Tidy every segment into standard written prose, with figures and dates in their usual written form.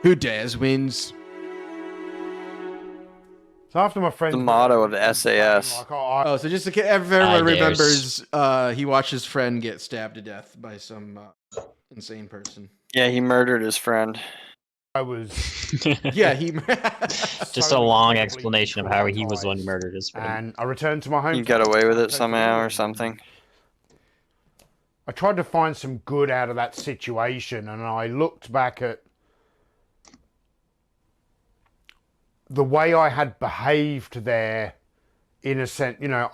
Who dares wins. So after my friend, The motto of the SAS. like, oh, So just to get everyone remembers, he watched his friend get stabbed to death by some insane person. Yeah, he murdered his friend. I was Yeah, he. Just a long explanation of how he was the one who murdered his friend. and I returned to my home. He got away with it somehow or something. I tried to find some good out of that situation, and I looked back at the way I had behaved there. In a sense, you know,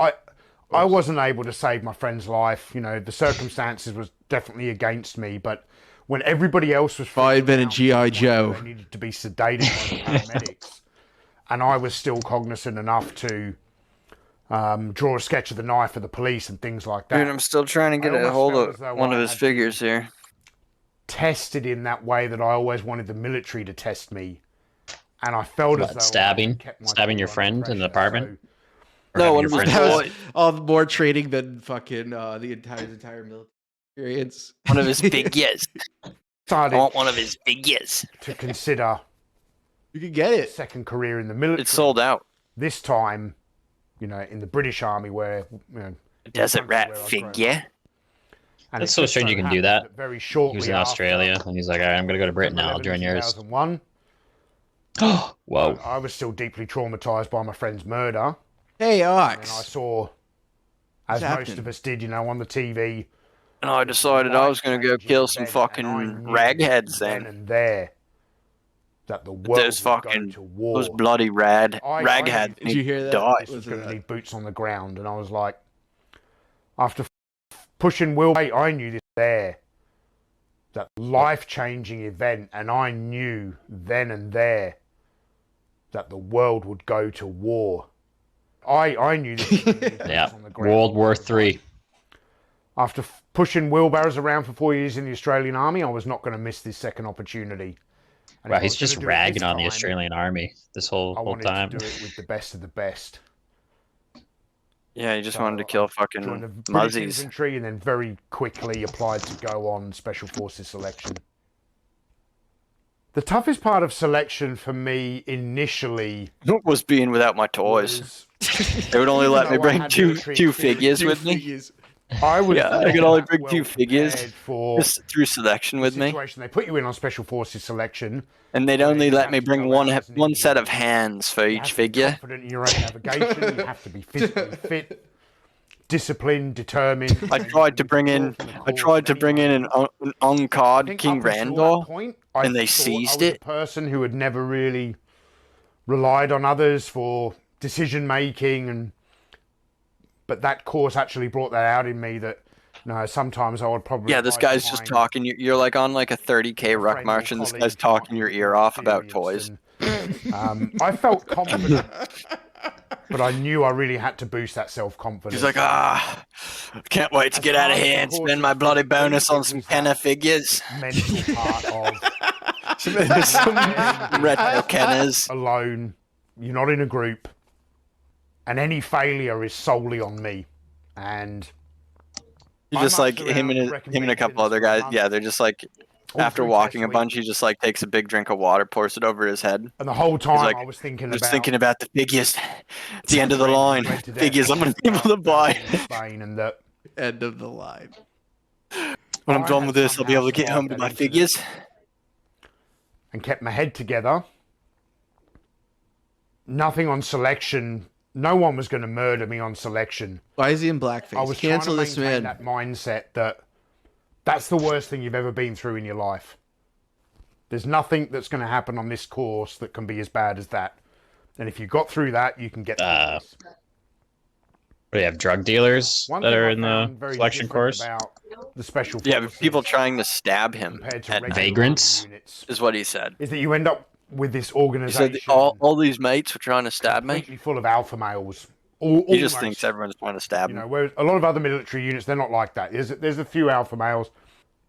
I wasn't able to save my friend's life. You know, the circumstances was definitely against me, but when everybody else was, If I had been a G.I. Joe, they needed to be sedated by the paramedics, and I was still cognizant enough to draw a sketch of the knife for the police and things like that. Dude, I'm still trying to get a hold of one of his figures here. Tested in that way that I always wanted the military to test me, and I felt as though stabbing your friend in the apartment. No, one of his boys. All the more training than fucking the entire military experience. One of his figures. I I want one of his figures. to consider You could get it. second career in the military. It's sold out. This time, you know, in the British Army, where you know, Desert rat figure. and That's it so just strange you can do happened that. Very He shortly was in after Australia, and he's like, all right, I'm going to go to Britain now. I'll join yours. 2001, Whoa. I was still deeply traumatized by my friend's murder. Hey, And I Ox. saw, as What's most happening? of us did, you know, on the TV. And I decided I was going to go kill some fucking ragheads Then then. and there, that the world Those would go fucking, to war. those bloody ragheads Did you hear that? died. This was going to need boots on the ground, and I was like, after pushing Will, I knew this there, that life-changing event, and I knew then and there that the world would go to war. I knew this was going to need boots Yeah. on the ground. World War III. After pushing wheelbarrows around for 4 years in the Australian Army, I was not going to miss this second opportunity. And Wow, if I he's was just gonna do it ragging this on the time, Australian Army this whole I wanted time. to do it with the best of the best. Yeah, he just So wanted to kill joined fucking the British muzzies. infantry and then very quickly applied to go on Special Forces selection. The toughest part of selection for me initially Was being without my toys. was They would only let me Even though I bring had two military figures with me. Figures. I was Yeah, I could only not bring well two figures. prepared for Just through selection the with me. situation. They put you in on Special Forces selection. And they'd where only you let have me to bring go one out as an one set of individual. hands for You each have to be figure. confident in your own navigation. You have to be physically fit, disciplined, determined. I and you tried have to be bring pure in from the I cause tried of to bring in anyone. an I uncard think King up until that Randall. point, and they thought seized I was it. a person who had never really relied on others for decision making, but that course actually brought that out in me. That no, sometimes I would probably Yeah, this guy's just talking. You're like on like a 30K ruck march, and this guy's talking your ear off about toys. I felt confident, but I knew I really had to boost that self-confidence. He's like, can't wait to get out of here and spend my bloody bonus on some Kenner figures. mental part of some retro Kenners. alone. You're not in a group, and any failure is solely on me. And Just like him and a couple other guys. Yeah, they're just like after walking a bunch, he just like takes a big drink of water, pours it over his head. And the whole time like, I was thinking about the figures. At the end of the line, figures I'm gonna be able to buy. Spain, and that End of the line. When I'm done with this, I'll be able to get home to my figures. and kept my head together. Nothing on selection. No one was going to murder me on selection. Why is he in blackface? I was Cancel trying this to maintain man. that mindset that that's the worst thing you've ever been through in your life. There's nothing that's going to happen on this course that can be as bad as that. And if you got through that, you can get through this. Do you have drug dealers One that thing are I in the found very selection different course? about the special Yeah, but forces people trying to stab him compared to at regular vagrants? army units is what he said. is that you end up with this He organization said all these mates were trying to stab me. completely full of alpha males. He just Almost. thinks everyone's trying to stab You him. know, whereas a lot of other military units, they're not like that. There's a few alpha males.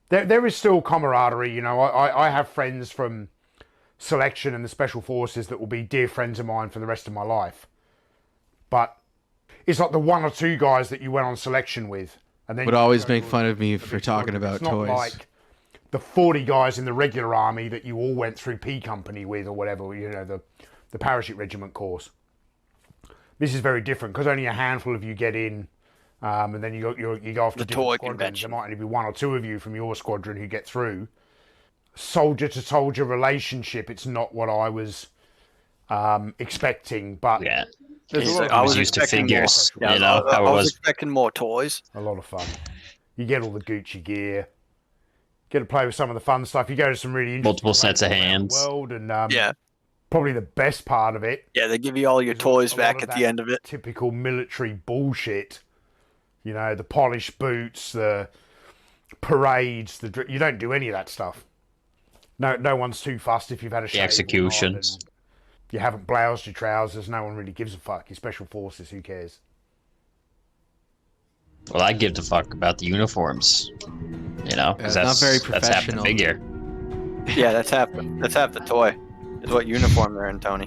There is still camaraderie. You know, I have friends from selection and the special forces that will be dear friends of mine for the rest of my life. But it's like the one or two guys that you went on selection with, and then Would you always go make to fun of me a for big talking tournament. about It's not toys. like the 40 guys in the regular army that you all went through P Company with or whatever, you know, the parachute regiment course. This is very different because only a handful of you get in, and then you go off to different squadrons. There might only be 1 or 2 of you from your squadron who get through. Soldier to soldier relationship, it's not what I was expecting, but yeah. I was used to expecting figures, more. you know, I was expecting more toys. A lot of fun. You get all the Gucci gear. Get to play with some of the fun stuff. You go to some really interesting multiple sets of hands. World, and Yeah. probably the best part of it. Yeah, they give you all your toys back at the end of it. Typical military bullshit. You know, the polished boots, the parades. You don't do any of that stuff. No one's too fussed if you've had a shave. The executions. You haven't bloused your trousers. No one really gives a fuck. Your special forces, who cares? Well, I give a fuck about the uniforms. You know, because that's not very that's half the professional. figure. Yeah, that's half the toy. Is what uniform they're in, Tony.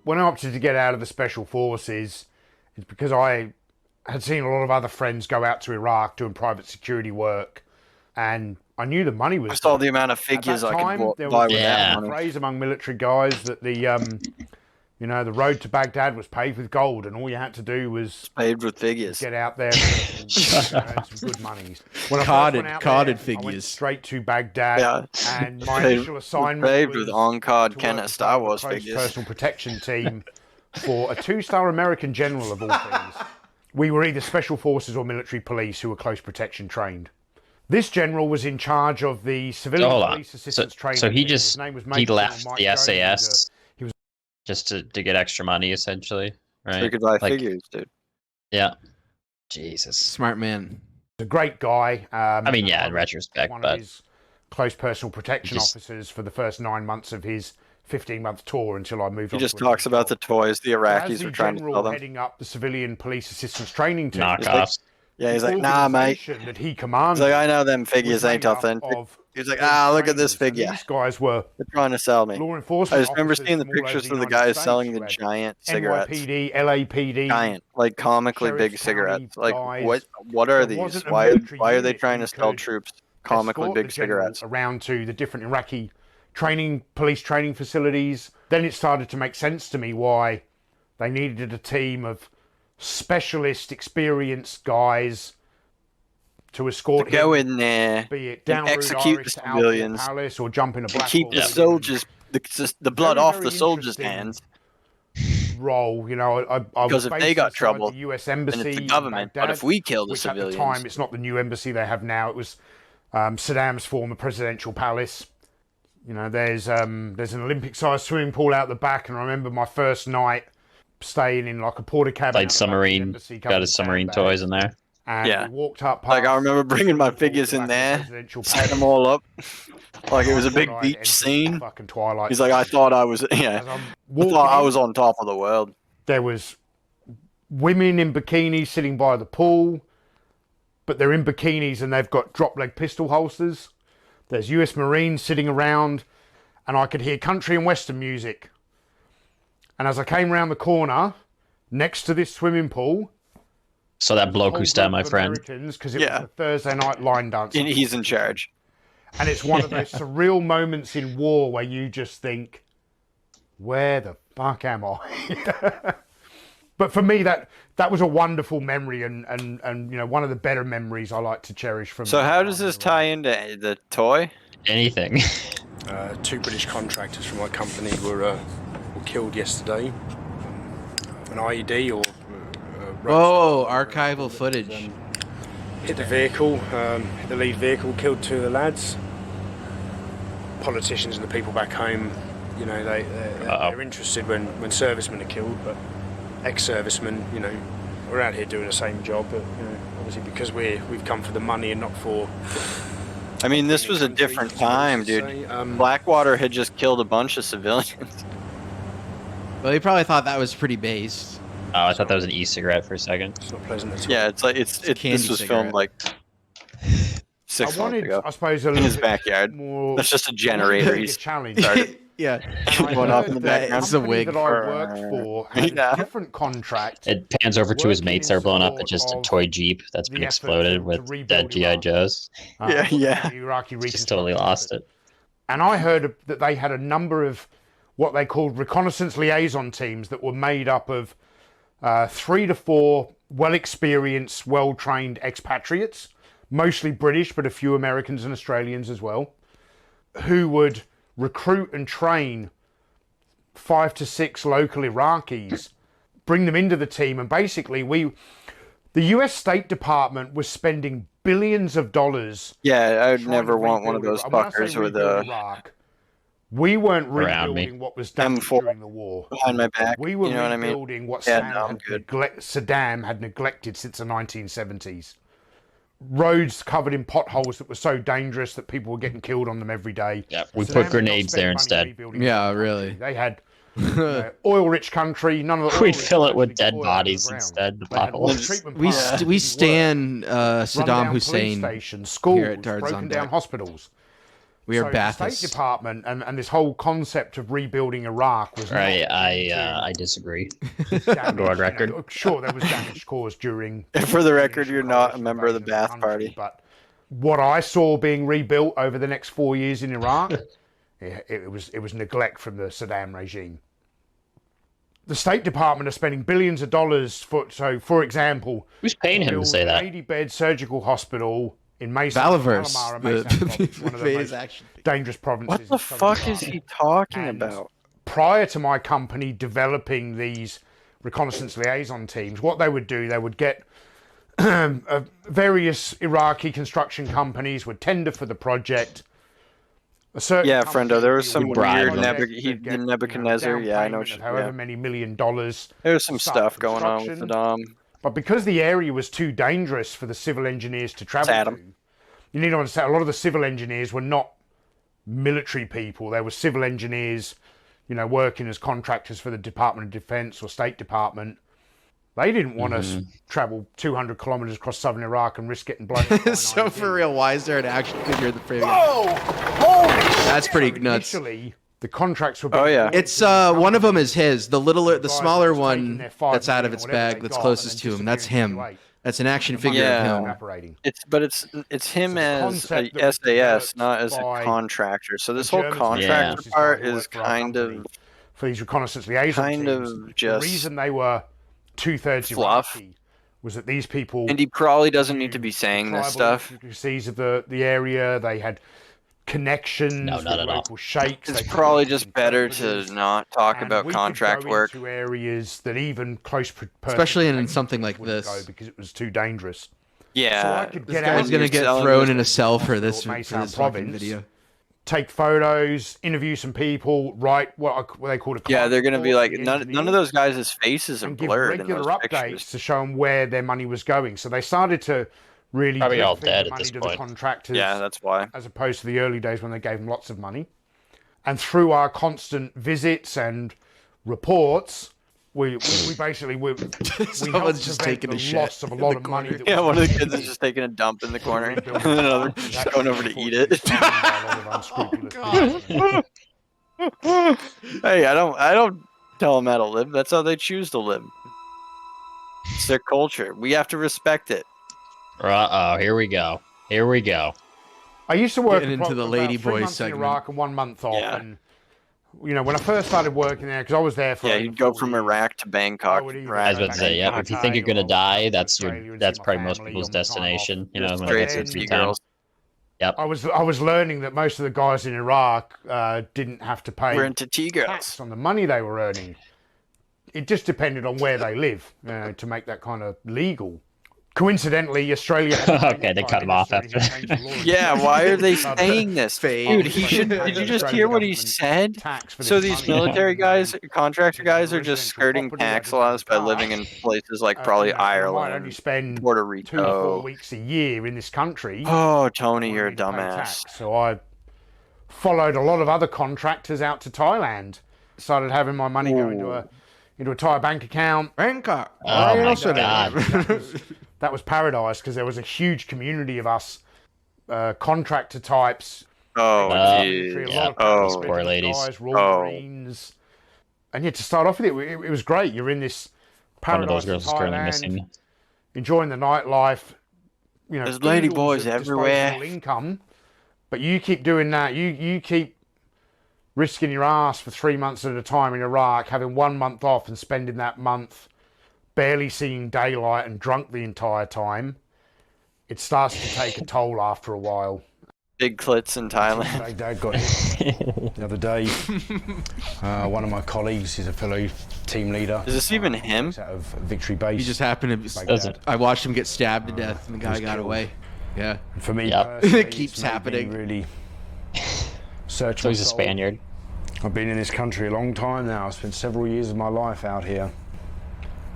When I opted to get out of the special forces, it's because I had seen a lot of other friends go out to Iraq doing private security work, and I knew the money was. I saw the amount of figures I could buy with that money. Phrase among military guys that the road to Baghdad was paved with gold, and all you had to do was paved with figures. Get out there and earn some good monies. When carded figures. I went straight to Baghdad, and my initial assignment paved was with on-card Kenner Star Wars close figures. Personal protection team for a 2-star American general of all things. We were either special forces or military police who were close protection trained. This general was in charge of the civilian police assistance training. So he he left the SAS just to get extra money, essentially, right? So you could buy figures, dude. Yeah. Jesus. Smart man. A great guy. I mean, yeah, in retrospect, one but of his close personal protection officers for the first 9 months of his 15-month tour until I moved on. He just talks about the toys the Iraqis were trying to sell them. Heading up the civilian police assistance training team. Knockoffs. Yeah, he's like, nah, mate. That he commanded. He's like, I know them figures ain't authentic. He's like, look at this figure. These guys were They're trying to sell me. law enforcement. I just remember seeing the pictures of the guys selling the giant cigarettes. NYPD, LAPD. Giant, like comically big cigarettes. Like, what are these? Why are they trying to sell troops comically big cigarettes? Around to the different Iraqi police training facilities. Then it started to make sense to me why they needed a team of specialist, experienced guys to escort him, go in there, be it down execute the civilians, Palace or jump in a black keep the soldiers, the blood off the soldiers' hands. Role, you know, I because if they got trouble, the US embassy, then it's the government. Baghdad, but if we kill the civilians, at the time it's not the new embassy they have now. It was Saddam's former presidential palace. You know, there's an Olympic-sized swimming pool out the back, and I remember my first night staying in like a porta cabin. Played submarine, got his submarine toys in there. And we walked up past, like I remember bringing my figures in there, setting them all up, like it was a big beach scene. He's like, I thought I was, I thought I was on top of the world. There was women in bikinis sitting by the pool, but they're in bikinis and they've got drop leg pistol holsters. There's US Marines sitting around, and I could hear country and western music. And as I came around the corner, next to this swimming pool, so that bloke who stabbed my friend. Because it was a Thursday night line dance. He's in charge. And it's one of those surreal moments in war where you just think, where the fuck am I? But for me, that was a wonderful memory and you know, one of the better memories I like to cherish from. So how does this tie into the toy? Anything. 2 British contractors from my company were killed yesterday. An IED or whoa, archival footage. Hit the vehicle, hit the lead vehicle, killed 2 of the lads. Politicians and the people back home, you know, they're interested when servicemen are killed, but ex-servicemen, you know, we're out here doing the same job, but you know, obviously because we've come for the money and not for. I mean, this was a different time, dude. Blackwater had just killed a bunch of civilians. Well, he probably thought that was pretty based. Oh, I thought that was an e-cigarette for a second. It's not pleasant at all. Yeah, it's like this was filmed like 6 months ago. I suppose, in his backyard. That's just a generator. He's challenge. Yeah. One off in the background. It's a wig. That I worked for had a different contract. It pans over to his mates that are blowing up. It's just a toy Jeep that's been exploded with dead G.I. Joes. Iraqi Just totally lost it. And I heard that they had a number of what they called reconnaissance liaison teams that were made up of 3 to 4 well-experienced, well-trained expatriates, mostly British, but a few Americans and Australians as well, who would recruit and train 5 to 6 local Iraqis, bring them into the team, and basically the US State Department was spending billions of dollars. Yeah, I would never want one of those fuckers with a... Iraq, we weren't rebuilding what was done during the war. Behind my back, we were rebuilding what Saddam had neglected since the 1970s. Roads covered in potholes that were so dangerous that people were getting killed on them every day. Yeah, we put grenades there instead. Yeah, really. They had oil-rich country. None of the we'd fill it with dead bodies instead. The potholes. We stand Saddam Hussein schools, here at Tards broken on down Deck. hospitals. We are The State Ba'athists. Department and this whole concept of rebuilding Iraq was Right, I disagree. damage, Go on record. Sure, there was damage caused during. For the record, you're not a member of the Ba'ath Party. But what I saw being rebuilt over the next 4 years in Iraq, it was neglect from the Saddam regime. The State Department are spending billions of dollars for example, who's paying him to say that? 80-bed surgical hospital in Mesa, Valaverse, one of the most dangerous provinces. What the fuck is he talking about? Prior to my company developing these reconnaissance liaison teams, what they would do, they would get various Iraqi construction companies would tender for the project. Yeah, Frendo, there was some weird Nebuchadnezzar. Nebuchadnezzar. Yeah, I know. However many $1 million. There was some stuff going on with Saddam. But because the area was too dangerous for the civil engineers to travel to, you need to understand a lot of the civil engineers were not military people. They were civil engineers, working as contractors for the Department of Defense or State Department. They didn't want to travel 200 kilometers across southern Iraq and risk getting blown up. So for real, why is there an action figure in the frame? That's pretty nuts. Initially, the contracts were. Oh yeah. It's one of them is his. The smaller one that's out of its bag, that's closest to him. That's him. That's an action figure of him. It's him as a SAS, not as a contractor. So this whole contractor part is kind of for these reconnaissance liaison teams. Just the reason they were 2/3 Iraqi was that these people. And he probably doesn't need to be saying this stuff. Intricacies of the area, they had connections with local sheikhs. It's probably just better to not talk about contract work. To areas that even close, especially in something like this, because it was too dangerous. Yeah, so I could this guy's gonna get thrown in a cell for this fucking video. Take photos, interview some people, write what they call a. Yeah, they're gonna be like none of those guys' faces are blurred. And give regular updates to show them where their money was going. So they started to really probably all dead the at this money to point. The contractors. Yeah, that's why. As opposed to the early days when they gave them lots of money. And through our constant visits and reports, we basically someone's just taking a shit. Loss of a lot of money. Yeah, one of the kids is just taking a dump in the corner, and another just going over to eat it. Hey, I don't tell them how to live. That's how they choose to live. It's their culture. We have to respect it. Here we go. I used to work into the lady boy segment in Iraq and 1 month off, and when I first started working there, because I was there for you'd go from Iraq to Bangkok. I was about to say, if you think you're gonna die, that's probably most people's destination. When they get to 3 times. Yep. I was learning that most of the guys in Iraq didn't have to pay tax on the money they were earning. It just depended on where they live to make that kind of legal. Coincidentally, Australia. Okay, they cut him off after. Yeah, why are they saying this, dude? He should. Did you just hear what he said? So these military guys, contractor guys, are just skirting tax laws by living in places like probably Ireland, Puerto Rico. 2 to 4 weeks a year in this country. Oh, Tony, you're a dumbass. So I followed a lot of other contractors out to Thailand. Started having my money go into a Thai bank account. Bangkok. Oh my God. That was paradise because there was a huge community of us contractor types Oh, geez. yeah. Oh, poor ladies. Guys, Royal Marines. And yeah, to start off with it was great. You're in this One of paradise those girls in is currently Thailand, missing. enjoying the nightlife. You know, there's lady boys of everywhere. disposable income, but you keep doing that. You keep risking your ass for 3 months at a time in Iraq, having 1 month off and spending that month barely seeing daylight and drunk the entire time. It starts to take a toll after a while. Big clits in Thailand. Dad got hit the other day. One of my colleagues is a fellow team leader. Is this even him? Out of Victory Base. He just happened to. I watched him get stabbed to death, and the guy got away. Yeah. And for me, it keeps happening. Really search. So he's a Spaniard. I've been in this country a long time now. I've spent several years of my life out here.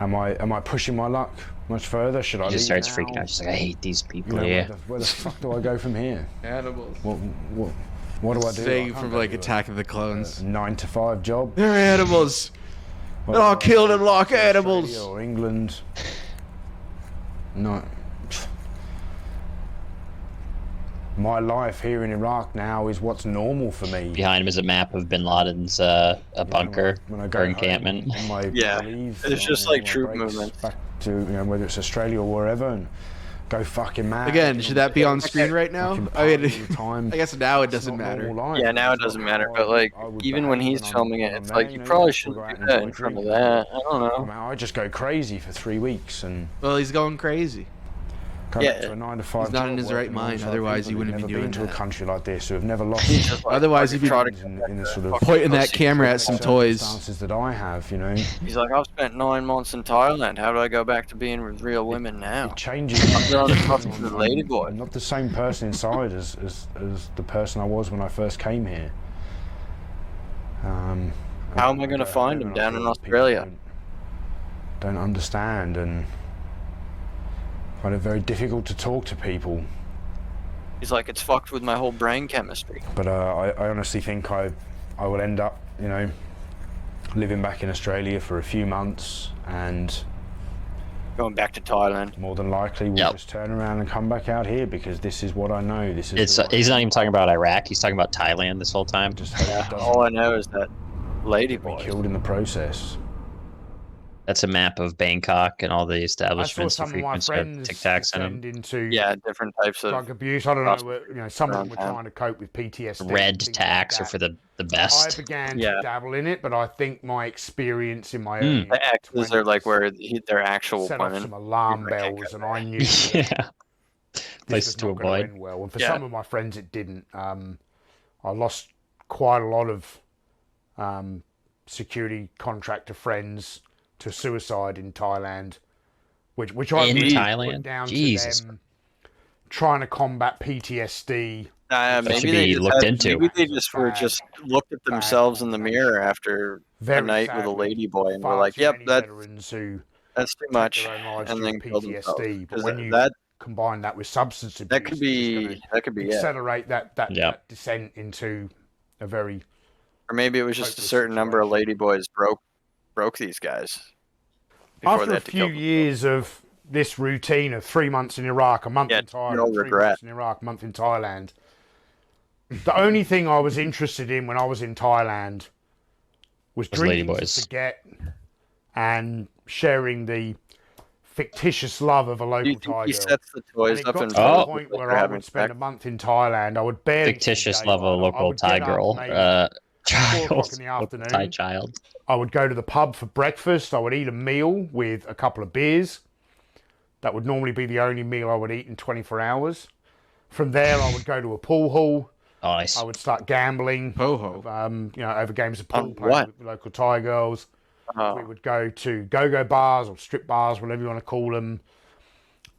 Am I pushing my luck much further? Should I? He just starts now? freaking out. She's like, I hate these people. Where the fuck do I go from here? Animals. What do I do? Save from like Attack of the Clones. 9 to 5 job. They're animals. They're all killed them like animals. Or England. No. My life here in Iraq now is what's normal for me. Behind him is a map of Bin Laden's a bunker or encampment. It's just like troop movements. Back to whether it's Australia or wherever, and go fucking mad. Again, should that be on screen right now? I mean, I guess now it doesn't matter. Yeah, now it doesn't matter. But like, even when he's filming it, it's like you probably shouldn't do that in front of that. I don't know. I just go crazy for 3 weeks, and well, he's going crazy. To a 9 to 5 he's not in his right mind. Otherwise, he wouldn't be doing to that. a country like this who have never lost. Otherwise, he'd be in the sort of pointing that camera at some toys. Circumstances that I have, He's like, I've spent 9 months in Thailand. How do I go back to being with real women now? It changes. I'm the ladyboy. I'm not the same person inside as the person I was when I first came here. How am I going to find him down in Australia? Don't understand and find it very difficult to talk to people. He's like, it's fucked with my whole brain chemistry. But I honestly think I will end up, living back in Australia for a few months and going back to Thailand. More than likely, we'll just turn around and come back out here because this is what I know. This is. He's not even talking about Iraq. He's talking about Thailand this whole time. All I know is that ladyboy killed in the process. That's a map of Bangkok and all the establishments and some of my friends Tic Tacs in them. Into different types of drug abuse. I don't know. Some of them were trying to cope with PTSD. Red tax are for the best. I began to dabble in it, but I think my experience in my early the X's are like where their actual set off some alarm bells, and I knew places to avoid. Well, and for some of my friends, it didn't. I lost quite a lot of security contractor friends to suicide in Thailand, which I really put down to them trying to combat PTSD. Maybe they looked into. Maybe they just looked at themselves in the mirror after a night with a ladyboy and were like, "Yep, that's too much," and then killed themselves. But when you combine that with substance abuse, that could be accelerate that descent into a very. Or maybe it was just a certain number of ladyboys broke these guys. After a few years of this routine of 3 months in Iraq, a month in Thailand, 3 months in Iraq, a month in Thailand, the only thing I was interested in when I was in Thailand was drinking to forget and sharing the fictitious love of a local Thai girl. He sets the toys up and got to the point where I would spend a month in Thailand. I would barely fictitious love of a local Thai girl. Child, in the afternoon. Thai child. I would go to the pub for breakfast. I would eat a meal with a couple of beers. That would normally be the only meal I would eat in 24 hours. From there, I would go to a pool hall. Nice. I would start gambling. Over games of pool playing with local Thai girls. We would go to go-go bars or strip bars, whatever you want to call them.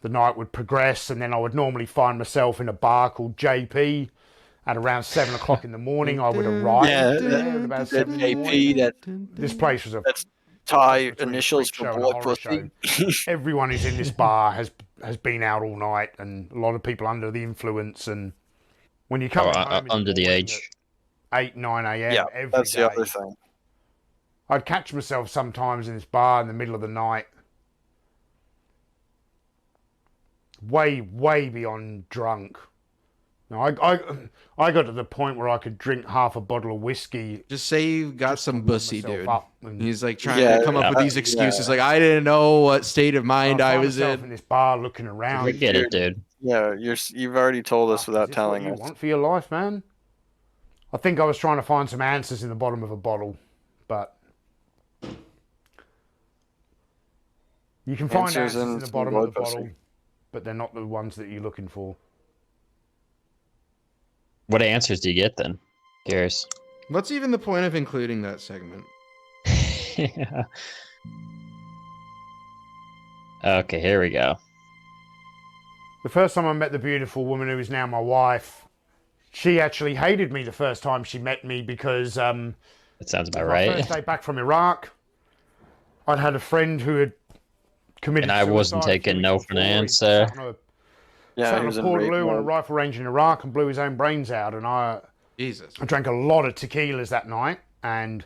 The night would progress, and then I would normally find myself in a bar called JP. At around 7 o'clock in the morning, I would arrive there at about 7 in the morning. This place was that's Thai initials for boy pussy. Everyone who's in this bar has been out all night, and a lot of people under the influence. And when you come home under the age, 8, 9 a.m. every that's day, the other thing. I'd catch myself sometimes in this bar in the middle of the night, way beyond drunk. No, I got to the point where I could drink half a bottle of whiskey. Just say you got some bussy, dude. He's like trying to come up with these excuses. Like, I didn't know what state of mind I was in this bar looking around. We get it, dude. Yeah, you've already told us without telling us. What you want for your life, man? I think I was trying to find some answers in the bottom of a bottle, but you can find answers in the bottom of the bottle, but they're not the ones that you're looking for. What answers do you get then? Curious. What's even the point of including that segment? Yeah. Okay, here we go. The first time I met the beautiful woman who is now my wife, she actually hated me the first time she met me because that sounds about right. My first day back from Iraq, I'd had a friend who had committed suicide. And I wasn't taking no for an answer. Yeah, he was in Portaloo on a rifle range in Iraq and blew his own brains out. And I drank a lot of tequilas that night. And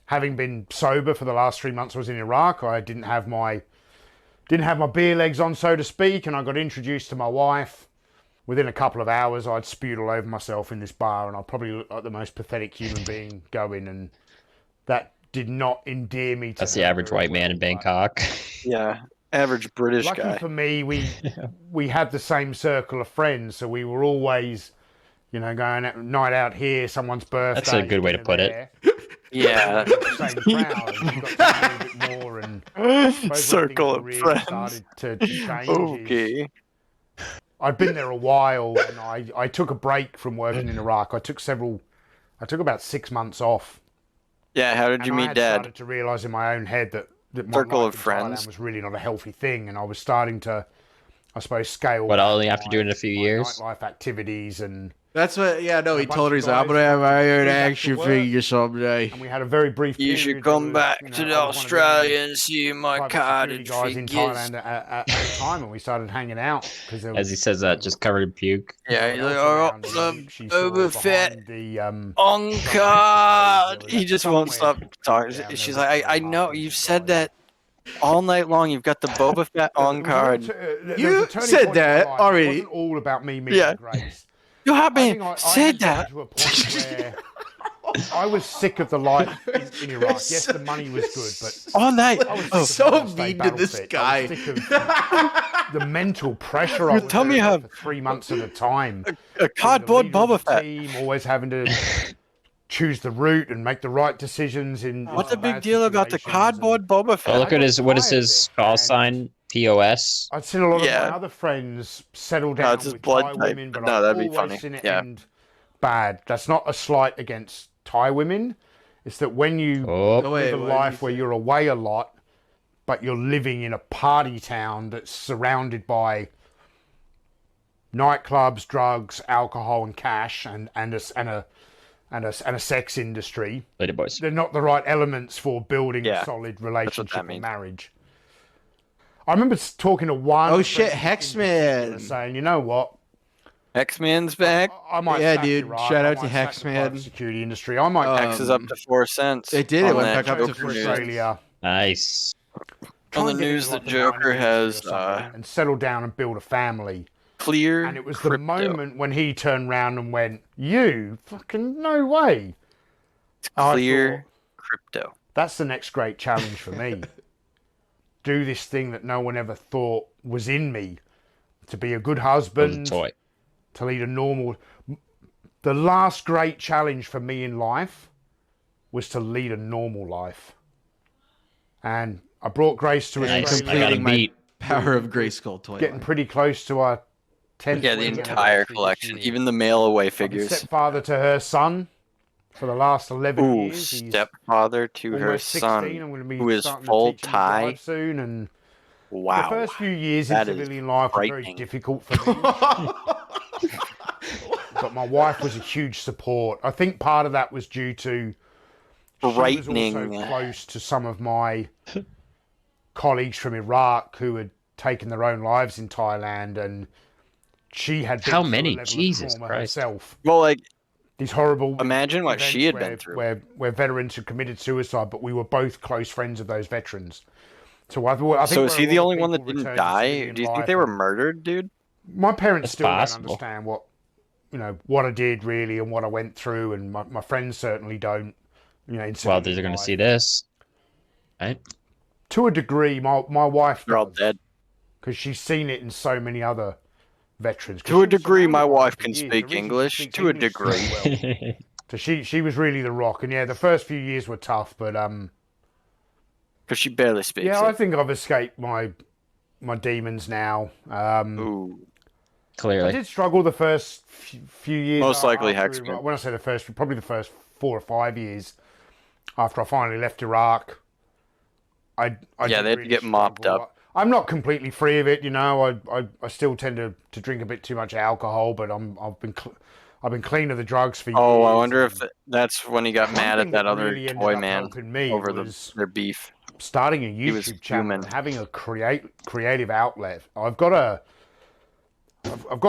having been sober for the last 3 months I was in Iraq, I didn't have my beer legs on, so to speak. And I got introduced to my wife. Within a couple of hours, I'd spewed all over myself in this bar, and I probably looked like the most pathetic human being going. And that did not endear me to That's the average white man in Bangkok. Yeah. Average British guy. Lucky for me, we had the same circle of friends, so we were always, going out, night out here, someone's birthday. That's a good way to put it. Yeah. Same crowd, and we got to know a bit more, and circle of friends started to change. Okay. I'd been there a while, and I took a break from working in Iraq. I took about 6 months off. Yeah. How did you meet Dad? I started to realise in my own head that my circle life of in friends Thailand was really not a healthy thing, and I was starting to, I suppose, scale. What, only after doing it a few years? Nightlife activities and. That's what. Yeah, no. He told her he's like, I'm gonna have my own action figure someday. And we had a very brief. You should come back to Australia and see my cottage guys figures. in Thailand at the time, and we started hanging out as he says that, just covered in puke. Yeah, he's like, oh, the overfit on card. He just won't stop talking. She's like, I know you've said that all night long. You've got the Boba Fett on card. You said that already. It wasn't all about me meeting Grace. You haven't said that. To a point where I was sick of the life in Iraq. Yes, the money was good, but all night. I was so mean to this guy. I was sick of the mental pressure I was under for 3 months at a time. A cardboard Boba Fett. Team, always having to choose the route and make the right decisions. What's the big deal about the cardboard Boba Fett? Oh, look at what is his call sign? POS. I'd seen a lot of my other friends settle down with Thai women, but that'd be funny. Seen it end bad. That's not a slight against Thai women. It's that when you live a life where you're away a lot, but you're living in a party town that's surrounded by nightclubs, drugs, alcohol, and cash, and a sex industry. Later, boys. They're not the right elements for building a solid relationship or marriage. I remember talking to one. Oh shit, Hexman! Saying, you know what? Hexman's back. I might. Yeah, dude. Shout out to Hexman. Security industry. I might. Hex is up to 4 cents. It did. It went back up to Australia. Nice. On the news, the Joker has and settled down and build a family. Clear. And it was the moment when he turned around and went, "You fucking no way." It's clear crypto. That's the next great challenge for me. Do this thing that no one ever thought was in me, to be a good husband, to lead a normal. The last great challenge for me in life was to lead a normal life, and I brought Grace to Australia. Completing my Power of Grayskull toy. Getting pretty close to our 10th. Yeah, the entire collection, even the mail away figures. Stepfather to her son. For the last 11 years, stepfather to her son, who is full Thai soon, and wow, the first few years in civilian life were very difficult for me. But my wife was a huge support. I think part of that was due to she was also close to some of my colleagues from Iraq who had taken their own lives in Thailand, and she had been how many? Jesus Christ! Herself. Well, like. These horrible. Imagine what she had been through. Where veterans had committed suicide, but we were both close friends of those veterans. So I think. So is he the only one that didn't die? Do you think they were murdered, dude? My parents still don't understand what you know, what I did really and what I went through, and my friends certainly don't. You know, well, they're going to see this, right? To a degree, my wife They're all does, dead. because she's seen it in so many other veterans. To a degree, my wife can speak English. To a degree. Well. So she was really the rock, and yeah, the first few years were tough, but because she barely speaks. Yeah, I think I've escaped my demons now. Ooh. Clearly, I did struggle the first few years. Most likely Hexman. When I say the first, probably the first 4 or 5 years after I finally left Iraq. I they had to get mopped up. I'm not completely free of it, you know. I still tend to drink a bit too much alcohol, but I've been clean of the drugs for years. Oh, I wonder if that's when he got mad at that other toy man over their beef. Starting a YouTube channel and having a creative outlet. I've got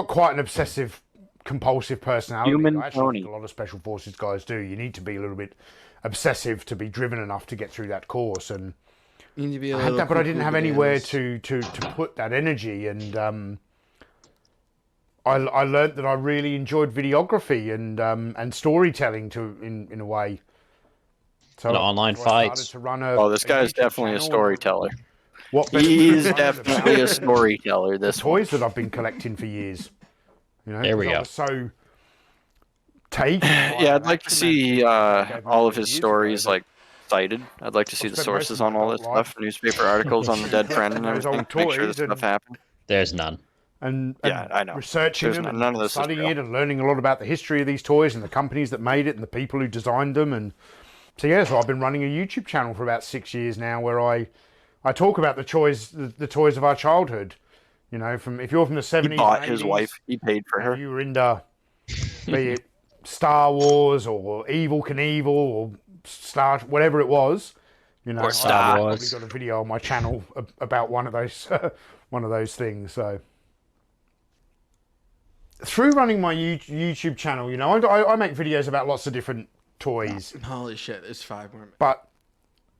quite an obsessive compulsive personality. I think a lot of special forces guys do. You need to be a little bit obsessive to be driven enough to get through that course, and you need to be I had that, but I didn't have anywhere to put that energy, and I learned that I really enjoyed videography and storytelling in a way. So online fights. This guy's definitely a storyteller. He's definitely a storyteller. This toys that I've been collecting for years. You know, there we go. So take. Yeah, I'd like to see all of his stories like cited. I'd like to see the sources on all this stuff, newspaper articles on the dead friend and everything. Make sure this stuff happened. There's none. And yeah, I know. Researching them, and studying it, and learning a lot about the history of these toys and the companies that made it and the people who designed them. And so I've been running a YouTube channel for about 6 years now, where I talk about the toys of our childhood. You know, if you're from the 70s, he bought 80s, his wife. He paid for her. You were into, be it Star Wars or Evel Knievel or whatever it was. You know, or Star Wars. I've probably got a video on my channel about one of those things. So through running my YouTube channel, you know, I make videos about lots of different toys. Holy shit, there's 5 more. But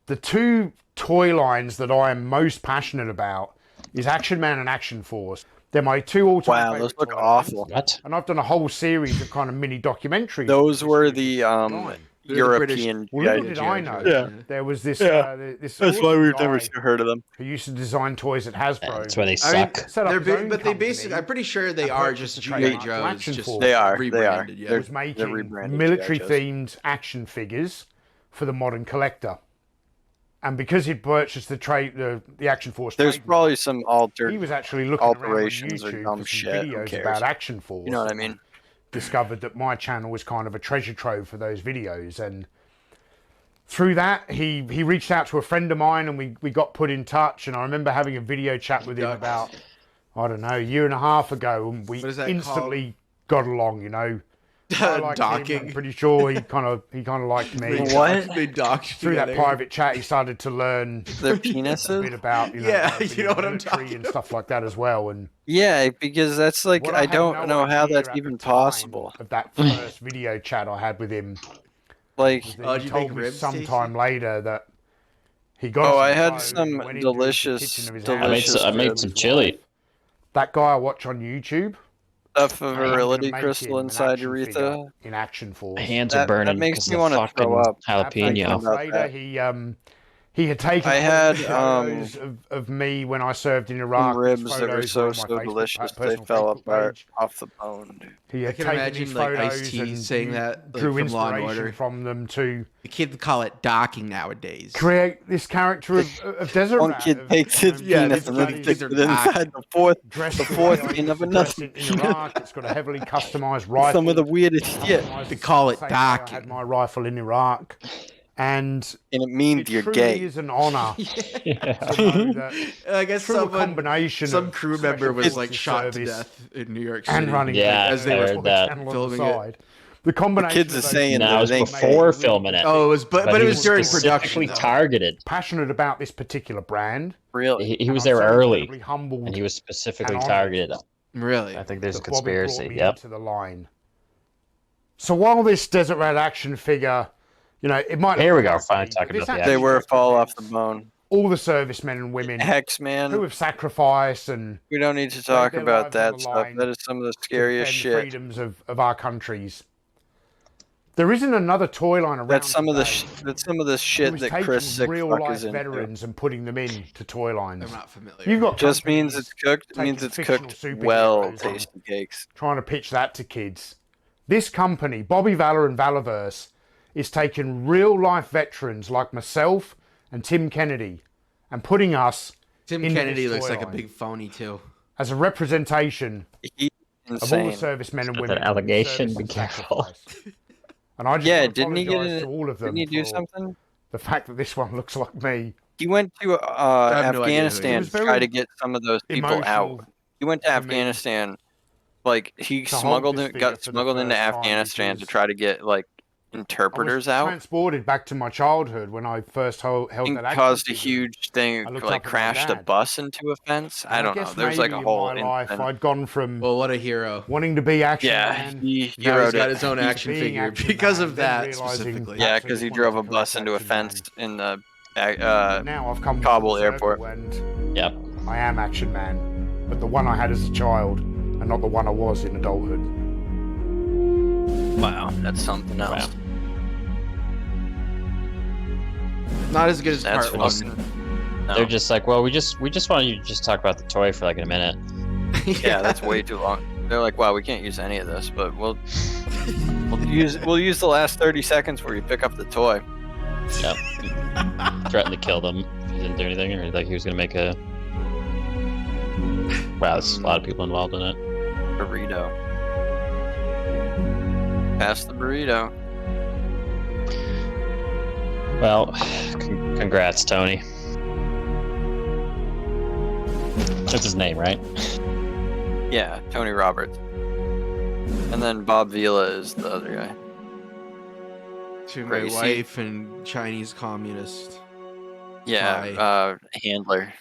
the 2 toy lines that I am most passionate about is Action Man and Action Force. They're my 2 all-time Wow, favorite those look toy awful. lines. What? And I've done a whole series of kind of mini documentaries. Those were the European. Little did I know. Yeah. There was this. That's why we've never heard of them. Who used to design toys at Hasbro. That's why they suck. But they basically, I'm pretty sure they are just G.I. Joes. They are. Rebranded. Yeah. It was making military-themed action figures for the modern collector. And because he'd purchased the Action Force, there's probably some he was actually looking alterations around on YouTube or dumb for shit. videos about Action Force. You know what I mean? Discovered that my channel was kind of a treasure trove for those videos, and through that he reached out to a friend of mine, and we got put in touch. And I remember having a video chat with him about, I don't know, a year and a half ago, and we instantly got along. You know. Docking. I'm pretty sure he kind of liked me. What? They docked through that private chat. He started to learn their penises, a bit about you know what I'm talking about, and stuff like that as well. And yeah, because that's like I don't know how that's even possible. Of that first video chat I had with him, like he told me sometime later that he got. I had some delicious. I made some chili. That guy I watch on YouTube. Stuff of virility crystal inside urethra in Action Force. My hands are burning. That makes me want to throw up. Jalapeno. Later, he had taken photos of me when I served in Iraq. Ribs that were so delicious they fell apart off the bone. He had I can taken imagine these like photos Ice-T and saying that drew from Law and inspiration Order. from them to The kid call it docking nowadays. create this character of Desert One Rat, kid takes his penis and then sticks it inside the fourth skin of another. In Iraq, it's got a heavily customized rifle. Some of the weirdest shit. They call it I docking. had my rifle in Iraq, and it means you're truly gay. is an honor. To know that I guess through a combination some of crew member was special like shot to service death in New York City. and running as they were filming it. The combination kids are of those saying No, it was they before filming it. Oh, it was, but it he was during specifically production. targeted. passionate about this particular brand. Really? He was And I'm there so early, incredibly humbled and he was specifically and honored targeted. Really? I think there's a that Bobby brought conspiracy. me Yep. into the line. So while this Desert Rat action figure, you know, it might. Here we look go, ugly, finally but talking this about the actually They were makes fall me off the bone. all the servicemen and women Hex, man. who have sacrificed and we don't need to talk their about lives on that the stuff. line That is some of the to scariest defend shit. the freedoms of our countries. There isn't another toy line around. That's some of the shit who's that taking Chris Sick real fuck life is into. veterans and putting them into toy lines. I'm not familiar. You've got Just means companies it's cooked. It taking means it's fictional cooked superheroes well, and tasty cakes. trying to pitch that to kids. This company, Bobby Valor and Valorverse, is taking real life veterans like myself and Tim Kennedy and putting us Tim into Kennedy this looks toy like a line big phony too. as a representation He's of all the insane. servicemen and With women. that allegation, who be service careful. and sacrifice. And I just Yeah, want to didn't he get apologise it? to all of them Didn't he do for something? the fact that this one looks like me. He went to have no idea who he Afghanistan is. to try to get some of those people out. Emotional He went to for me Afghanistan, like he to hold smuggled this it, figure got for the smuggled into first time Afghanistan to because try to get like I was interpreters out. transported back to my childhood when I first held And that action caused a figure. huge thing, I looked like up at my crashed a dad. bus into a fence. I And don't know. guess There's like a maybe whole in my life incident. I'd gone from Well, what a hero. wanting to be Action Yeah, Man. he Now heroed he's got it. his own He's action being figure Action because Man, of then that realising specifically. Yeah, that's because he just drove a one of the bus correct into a Action fence Man. in the Now I've come Kabul full circle airport. and Yep. I am Action Man, but the one I had as a child and not the one I was in adulthood. Wow, that's something else. Wow. Not as good as That's part one. fucking. No. They're just like, well, we just wanted you to just talk about the toy for like a minute. Yeah, that's way too long. They're like, wow, we can't use any of this, but we'll use the last 30 seconds where you pick up the toy. Yep. He threatened to kill them if he didn't do anything, or like he was gonna make a. Wow, there's a lot of people involved in it. Burrito. Pass the burrito. Well, congrats, Tony. That's his name, right? Yeah, Tony Roberts. And then Bob Vila is the other guy. To my Gracie. wife and Chinese communist. Yeah, handler.